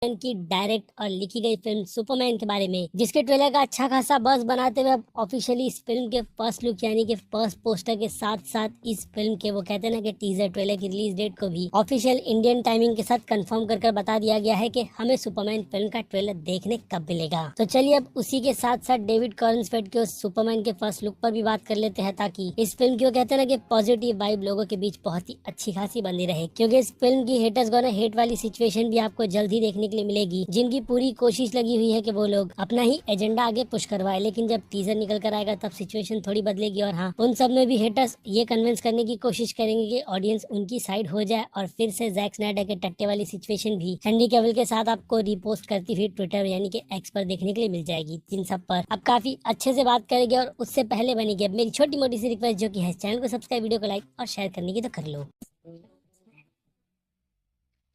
की डायरेक्ट और लिखी गई फिल्म सुपरमैन के बारे में, जिसके ट्रेलर का अच्छा खासा बuzz बनाते हुए अब ऑफिशियली इस फिल्म के फर्स्ट लुक यानी कि फर्स्ट पोस्टर के साथ साथ इस फिल्म के वो कहते हैं ना कि टीजर ट्रेलर की रिलीज डेट को भी ऑफिशियल इंडियन टाइमिंग के साथ कंफर्म कर बता दिया गया है कि हमें सुपरमैन फिल्म का ट्रेलर देखने कब मिलेगा। तो चलिए अब उसी के साथ साथ डेविड कॉर्नस्फेल्ड के उस सुपरमैन के फर्स्ट लुक पर भी बात कर लेते हैं, ताकि इस फिल्म की वो कहते हैं ना कि पॉजिटिव वाइब लोगों के बीच बहुत ही अच्छी खासी बनी रहे, क्योंकि इस फिल्म की हेटर्स गोना हेट वाली सिचुएशन भी आपको जल्द ही देखने के लिए मिलेगी, जिनकी पूरी कोशिश लगी हुई है कि वो लोग अपना ही एजेंडा आगे पुश करवाए। लेकिन जब टीजर निकल कर आएगा तब सिचुएशन थोड़ी बदलेगी और हाँ, उन सब में भी हेटर्स ये कन्विंस करने की कोशिश करेंगे कि ऑडियंस उनकी साइड हो जाए और फिर से जैक स्नाइडर के टट्टे वाली सिचुएशन भी हेनरी कैविल के साथ आपको रिपोस्ट करती हुई ट्विटर यानी कि एक्स पर देखने के लिए मिल जाएगी। जिन सब पर अब काफी अच्छे से बात करेंगे और उससे पहले बनेगी अब मेरी छोटी मोटी सी रिक्वेस्ट, जो की है चैनल को सब्सक्राइब, वीडियो को लाइक और शेयर करने की तो कर लो।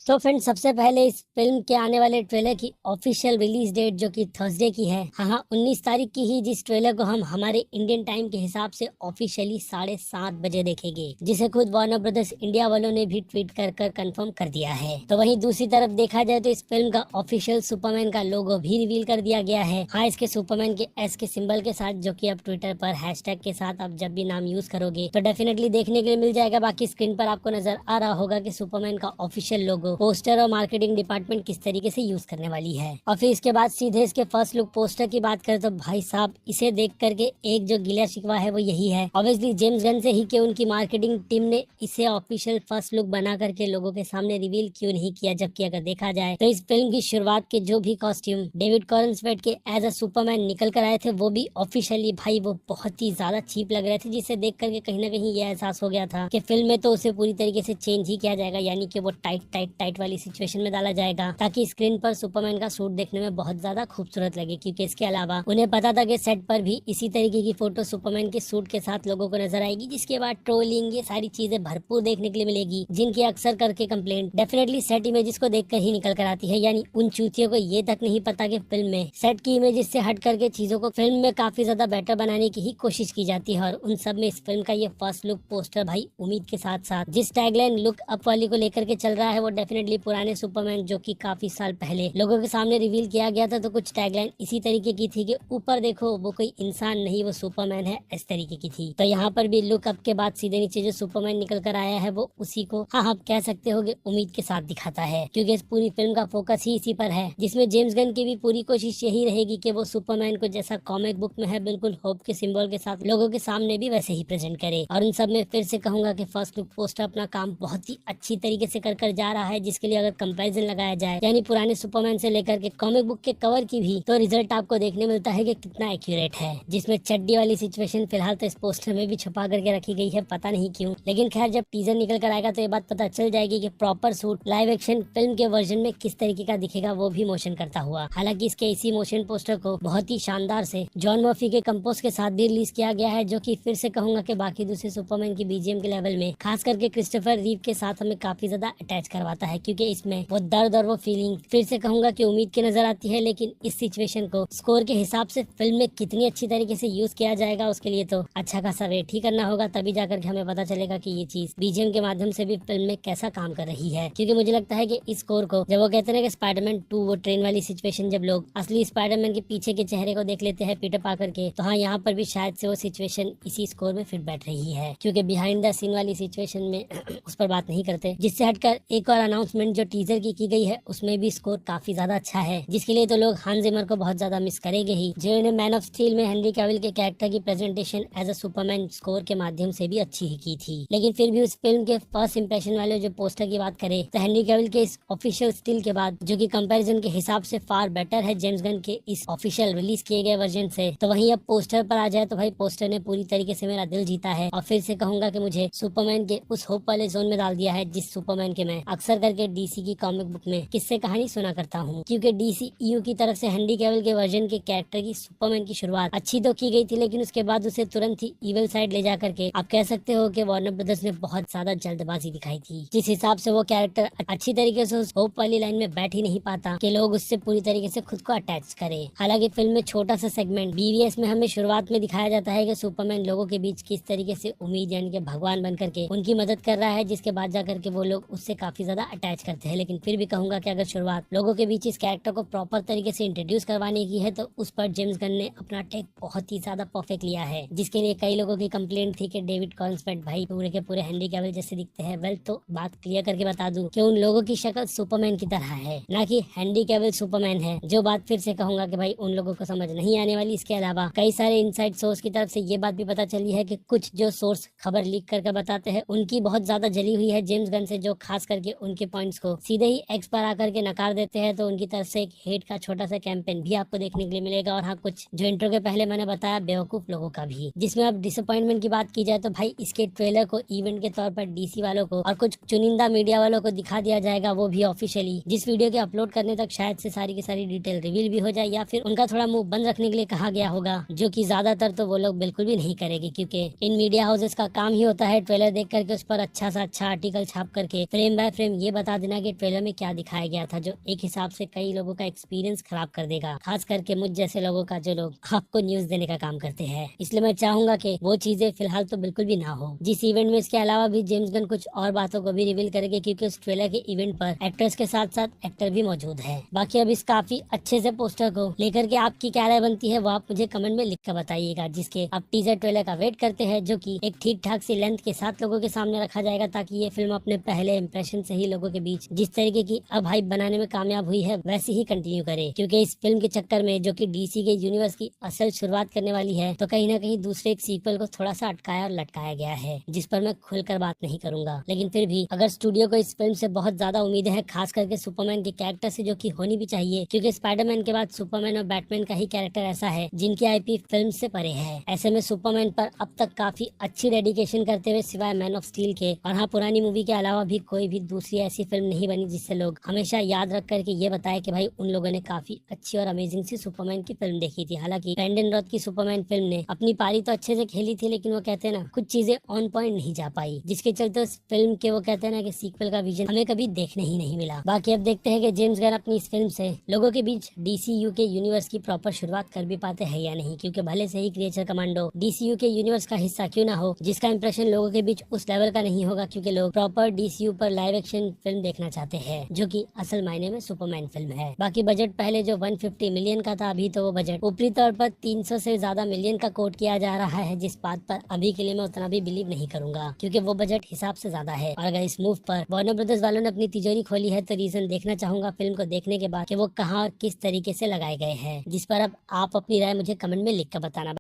तो फ्रेंड्स, सबसे पहले इस फिल्म के आने वाले ट्रेलर की ऑफिशियल रिलीज डेट जो कि थर्सडे की है, हाँ 19 तारीख की ही, जिस ट्रेलर को हम हमारे इंडियन टाइम के हिसाब से ऑफिशियली 7:30 बजे देखेंगे, जिसे खुद वार्नर ब्रदर्स इंडिया वालों ने भी ट्वीट कर कंफर्म कर दिया है। तो वहीं दूसरी तरफ देखा जाए तो इस फिल्म का ऑफिशियल सुपरमैन का लोगो भी रिवील कर दिया गया है। हाँ, इसके सुपरमैन के एस के सिंबल के साथ, जो की अब ट्विटर पर हैशटैग के साथ आप जब भी नाम यूज करोगे तो डेफिनेटली देखने के लिए मिल जाएगा। बाकी स्क्रीन पर आपको नजर आ रहा होगा कि सुपरमैन का ऑफिशियल लोगो पोस्टर और मार्केटिंग डिपार्टमेंट किस तरीके से यूज करने वाली है। और फिर इसके बाद सीधे इसके फर्स्ट लुक पोस्टर की बात करें तो भाई साहब, इसे देख करके एक जो गिला शिकवा है वो यही है ऑब्वियसली जेम्स गन से ही कि उनकी मार्केटिंग टीम ने इसे ऑफिशियल फर्स्ट लुक बना करके लोगों के सामने रिवील क्यों नहीं किया। जबकि अगर देखा जाए तो इस फिल्म की शुरुआत के जो भी कॉस्ट्यूम डेविड कॉर्नस्फेल्ड के एज अ सुपरमैन निकल कर आए थे वो भी ऑफिशियली भाई वो बहुत ही ज्यादा चीप लग रहे थे, जिसे देख करके कहीं ना कहीं ये एहसास हो गया था कि फिल्म में तो उसे पूरी तरीके से चेंज ही किया जाएगा, यानी कि वो टाइट वाली सिचुएशन में डाला जाएगा ताकि स्क्रीन पर सुपरमैन का सूट देखने में बहुत ज्यादा खूबसूरत लगे। क्योंकि इसके अलावा उन्हें पता था कि सेट पर भी इसी तरीके की फोटो सुपरमैन के सूट के साथ लोगों को नजर आएगी, जिसके बाद ट्रोलिंग ये सारी चीजें भरपूर देखने के लिए मिलेगी, जिनकी अक्सर करके कंप्लेंट डेफिनेटली सेट इमेजेस को देखकर ही निकल कर आती है। यानी उन चूतियों को ये तक नहीं पता कि फिल्म में सेट की इमेजेस से हट करके चीजों को फिल्म में काफी ज्यादा बेटर बनाने की ही कोशिश की जाती है। और उन सब में इस फिल्म का ये फर्स्ट लुक पोस्टर भाई उम्मीद के साथ साथ जिस टैगलाइन लुक अप वाली को लेकर के चल रहा है वो डेफिनेटली पुराने सुपरमैन जो कि काफी साल पहले लोगों के सामने रिवील किया गया था, तो कुछ टैगलाइन इसी तरीके की थी कि ऊपर देखो वो कोई इंसान नहीं वो सुपरमैन है, इस तरीके की थी। तो यहाँ पर भी लुक अप के बाद सीधे नीचे जो सुपरमैन निकल कर आया है वो उसी को हाँ आप कह सकते हो कि उम्मीद के साथ दिखाता है, क्योंकि इस पूरी फिल्म का फोकस ही इसी पर है, जिसमें जेम्स गन की भी पूरी कोशिश यही रहेगी कि वो सुपरमैन को जैसा कॉमिक बुक में है बिल्कुल होप के सिंबल के साथ लोगों के सामने भी वैसे ही प्रेजेंट करे। और उन सब में फिर से कहूंगा कि फर्स्ट लुक पोस्टर अपना काम बहुत ही अच्छी तरीके से कर जा रहा है, जिसके लिए अगर कंपैरिजन लगाया जाए यानी पुराने सुपरमैन से लेकर के कॉमिक बुक के कवर की भी, तो रिजल्ट आपको देखने मिलता है कि कितना एक्यूरेट है। जिसमें चड्डी वाली सिचुएशन फिलहाल तो इस पोस्टर में भी छुपा करके रखी गई है, पता नहीं क्यों, लेकिन खैर जब टीजर निकल कर आएगा तो ये बात पता चल जाएगी कि proper suit live action film के वर्जन में किस तरीके का दिखेगा, वो भी मोशन करता हुआ। हालांकि इसके इसी मोशन पोस्टर को बहुत ही शानदार से जॉन मर्फी के कंपोज के साथ भी रिलीज किया गया है, जो कि फिर से कहूंगा कि बाकी दूसरे सुपरमैन की बीजीएम के लेवल में खास करके क्रिस्टोफर रीव के साथ हमें काफी ज्यादा अटैच करवाता है, क्योंकि इसमें वो दर्द और वो फीलिंग फिर से कहूंगा कि उम्मीद की नजर आती है। लेकिन इस सिचुएशन को स्कोर के हिसाब से फिल्म में कितनी अच्छी तरीके से यूज किया जाएगा उसके लिए तो अच्छा खासा वेट ही करना होगा, तभी जाकर के हमें पता चलेगा कि ये चीज बीजीएम के माध्यम से भी फिल्म में कैसा काम कर रही है। क्योंकि मुझे लगता है कि इस स्कोर को जब वो कहते हैं कि स्पाइडरमैन 2 वो ट्रेन वाली सिचुएशन जब लोग असली स्पाइडरमैन के पीछे के चेहरे को देख लेते हैं पीटर पार्कर के, तो हाँ यहाँ पर भी शायद से वो सिचुएशन इसी स्कोर में फिट बैठ रही है। क्योंकि बिहाइंड द सीन वाली सिचुएशन में उस पर बात नहीं करते। जिससे हटकर एक और अनाउंसमेंट जो टीजर की गई है उसमें भी स्कोर काफी ज्यादा अच्छा है, जिसके लिए तो लोग हांस जिमर को बहुत ज्यादा मिस करेंगे ही, जिन्होंने मैन ऑफ स्टील में हेनरी कैविल के कैरेक्टर की presentation as a Superman score के माध्यम से भी अच्छी ही की थी। लेकिन फिर भी उस फिल्म के फर्स्ट इंप्रेशन वाले जो पोस्टर की बात करें तो हेनरी कैविल के इस ऑफिशियल स्टिल के बाद, जो कि कंपैरिजन के हिसाब से फार बेटर है जेम्स गन के इस ऑफिशियल रिलीज किए गए वर्जन से, तो वहीं अब पोस्टर पर आ जाए तो भाई पोस्टर ने पूरी तरीके से मेरा दिल जीता है। और फिर से कहूंगा कि मुझे सुपरमैन के उस होप वाले जोन में डाल दिया है जिस सुपरमैन के मैं अक्सर करके डीसी की कॉमिक बुक में किस्से कहानी सुना करता हूँ। क्योंकि डीसीयू की तरफ से हेनरी कैविल के वर्जन के कैरेक्टर की सुपरमैन की शुरुआत अच्छी तो की गई थी, लेकिन उसके बाद उसे तुरंत ही इविल साइड ले जा करके आप कह सकते हो कि वार्नर ब्रदर्स ने बहुत ज्यादा जल्दबाजी दिखाई थी, जिस हिसाब से वो कैरेक्टर अच्छी तरीके से उस होप वाली लाइन में बैठ ही नहीं पाता कि लोग उससे पूरी तरीके से खुद को अटैच करें। हालांकि फिल्म में छोटा सा सेगमेंट बीवीएस में हमें शुरुआत में दिखाया जाता है कि सुपरमैन लोगों के बीच किस तरीके से उम्मीद यानी कि भगवान बन करके उनकी मदद कर रहा है, जिसके बाद जाकर के वो लोग उससे काफी ज्यादा अटैच करते हैं, लेकिन फिर भी कहूंगा कि अगर शुरुआत लोगों के बीच इस कैरेक्टर को प्रॉपर तरीके से इंट्रोड्यूस करवाने की है तो उस पर जेम्स गन ने अपना टेक बहुत ही ज्यादा परफेक्ट लिया है, जिसके लिए कई लोगों की कंप्लेंट थी कि डेविड कॉर्नस्वेट भाई पूरे के पूरे हेनरी कैविल जैसे दिखते हैं। वेल, तो बात क्लियर करके बता दूं कि उन लोगों की शक्ल सुपरमैन की तरह है, ना कि हेनरी कैविल सुपरमैन है। जो बात फिर से कहूंगा कि भाई उन लोगों को समझ नहीं आने वाली। इसके अलावा कई सारे इनसाइड सोर्स की तरफ से ये बात भी पता चली है कि कुछ जो सोर्स खबर लीक करके बताते हैं उनकी बहुत ज्यादा जली हुई है जेम्स गन से, जो खास करके उनके पॉइंट्स को सीधे ही एक्स पर आकर के नकार देते हैं। तो उनकी तरफ से एक हेट का छोटा सा कैंपेन भी आपको देखने के लिए मिलेगा। और हाँ, कुछ जो इंट्रो के पहले मैंने बताया बेवकूफ लोगों का भी, जिसमें अब डिसअपॉइंटमेंट की बात की जाए तो भाई इसके ट्रेलर को इवेंट के तौर पर डीसी वालों को और कुछ चुनिंदा मीडिया वालों को दिखा दिया जाएगा, वो भी ऑफिशियली। जिस वीडियो के अपलोड करने तक शायद से सारी की सारी डिटेल रिवील भी हो जाए या फिर उनका थोड़ा मुंह बंद रखने के लिए कहा गया होगा, जो कि ज्यादातर तो वो लोग बिल्कुल भी नहीं करेंगे, क्योंकि इन मीडिया हाउसेस का काम ही होता है ट्रेलर देख करके उस पर अच्छा सा अच्छा आर्टिकल छाप करके फ्रेम बाय फ्रेम ये बता देना कि ट्रेलर में क्या दिखाया गया था, जो एक हिसाब से कई लोगों का एक्सपीरियंस खराब कर देगा, खास करके मुझ जैसे लोगों का जो लोग आपको न्यूज देने का काम करते हैं। इसलिए मैं चाहूंगा कि वो चीजें फिलहाल तो बिल्कुल भी ना हो। जिस इवेंट में इसके अलावा भी जेम्स गन कुछ और बातों को भी रिवील करेंगे, क्योंकि उस ट्रेलर के इवेंट पर एक्टर्स के साथ साथ एक्टर भी मौजूद है। बाकी अब इस काफी अच्छे से पोस्टर को लेकर के आपकी क्या राय बनती है वो आप मुझे कमेंट में लिख कर बताइएगा, जिसके अब टीजर ट्रेलर का वेट करते हैं, जो कि एक ठीक ठाक सी लेंथ के साथ लोगों के सामने रखा जाएगा, ताकि ये फिल्म अपने पहले इंप्रेशन से ही लोगों के बीच जिस तरीके की अब हाइप बनाने में कामयाब हुई है वैसे ही कंटिन्यू करे। क्योंकि इस फिल्म के चक्कर में, जो कि डीसी के यूनिवर्स की असल शुरुआत करने वाली है, तो कहीं ना कहीं दूसरे एक सीक्वल को थोड़ा सा अटकाया और लटकाया गया है, जिस पर मैं खुलकर बात नहीं करूंगा। लेकिन फिर भी अगर स्टूडियो को इस फिल्म से बहुत ज्यादा उम्मीद है, खास करके सुपरमैन के कैरेक्टर से, जो कि होनी भी चाहिए, क्योंकि स्पाइडरमैन के बाद सुपरमैन और बैटमैन का ही कैरेक्टर ऐसा है जिनकी आईपी फिल्म से परे है। ऐसे में सुपरमैन पर अब तक काफी अच्छी डेडिकेशन करते हुए, सिवाय मैन ऑफ स्टील के और हाँ पुरानी मूवी के अलावा भी कोई भी दूसरी ऐसी फिल्म नहीं बनी जिससे लोग हमेशा याद रख करके ये बताए कि भाई उन लोगों ने काफी अच्छी और अमेजिंग सी सुपरमैन की फिल्म देखी थी। हालांकि ब्रैंडन रॉथ की सुपरमैन फिल्म ने अपनी पारी तो अच्छे से खेली थी, लेकिन वो कहते हैं ना कुछ चीजें ऑन पॉइंट नहीं जा पाई, जिसके चलते उस फिल्म के वो कहते हैं ना कि सीक्वल का विजन हमें कभी देखने ही नहीं मिला। बाकी अब देखते हैं कि जेम्स गन अपनी इस फिल्म से लोगों के बीच डीसीयू के यूनिवर्स की प्रॉपर शुरुआत कर भी पाते हैं या नहीं, क्योंकि भले से ही क्रिएचर कमांडो डीसीयू के यूनिवर्स का हिस्सा क्यों ना हो, जिसका इंप्रेशन लोगों के बीच उस लेवल का नहीं होगा, क्योंकि लोग प्रॉपर डीसीयू पर लाइव एक्शन फिल्म देखना चाहते हैं, जो कि असल मायने में सुपरमैन फिल्म है। बाकी बजट पहले जो 150 मिलियन का था, अभी तो वो बजट ऊपरी तौर पर 300 से ज्यादा मिलियन का कोट किया जा रहा है, जिस बात पर अभी के लिए मैं उतना भी बिलीव नहीं करूंगा, क्योंकि वो बजट हिसाब से ज्यादा है। और अगर इस मूव पर वार्नर ब्रदर्स वालों ने अपनी तिजोरी खोली है, तो रीजन देखना चाहूंगा फिल्म को देखने के बाद कि वो कहाँ और किस तरीके से लगाए गए हैं, जिस पर अब आप अपनी राय मुझे कमेंट में लिख कर बताना।